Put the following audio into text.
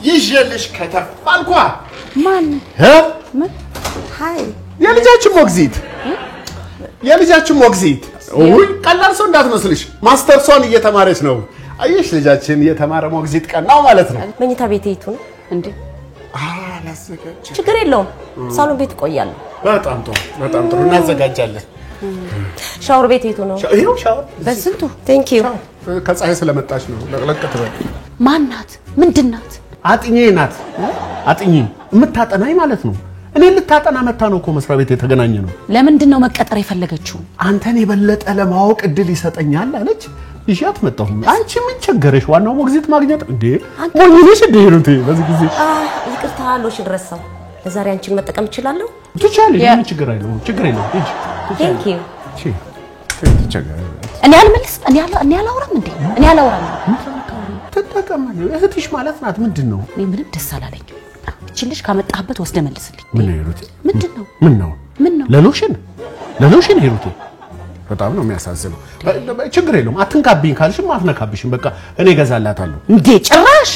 ይዤልሽ ከተፋልኳ ማን ምን ሃይ የልጃችን ሞግዚት ወይ ቀላል ሰው እንዳትመስልሽ ማስተርሷን እየተማረች ነው አየሽ ልጃችን የተማረ ሞግዚት ቀናው ማለት ነው መኝታ ቤት ይቱ እንዴ ላዘጋጅ ችግር የለውም ሳሎን ቤት ቆያለሁ በጣም ጥሩ እናዘጋጃለን ሻወር ቤት ይቱ ነው ይሄው ሻወር በስንቱ ቴንክ ዩ ከፀሐይ ስለመጣች ነው ለቅለቅ ትበል ማናት ምንድናት አጥኚ ናት አጥኚ የምታጠናኝ ማለት ነው እኔ ልታጠና መጣ ነው እኮ መስሪያ ቤት የተገናኘ ነው ለምንድን ነው መቀጠር የፈለገችው አንተን የበለጠ ለማወቅ እድል ይሰጠኛል አለች ይሻት መጣሁ አንቺ ምን ቸገረሽ ዋናው ሞግዚት ማግኘት እንዴ ሞኝነሽ እንዴ ነው በዚህ ጊዜ ይቅርታ ሎሽ ድረሰው ለዛሬ አንቺን መጠቀም ይችላልው ትቻለሽ ምን ችግር አይደለም ችግር የለም እጂ ቴንክ ዩ እሺ ትቸገረ እኔ አልመልስ እኔ አላወራም እንዴ እኔ አላወራም ተጠቀማኝ እህትሽ ማለት ናት ምንድነው እኔ ምንም ደስ አላለኝ እቺልሽ ካመጣህበት ወስደ መልስልኝ ምን ይሩት ምንድነው ምን ነው ለሎሽን ይሩት በጣም ነው የሚያሳዝነው ችግር የለውም አትንካብኝ ካልሽም አትነካብሽም በቃ እኔ ገዛላታለሁ እንዴ ጭራሽ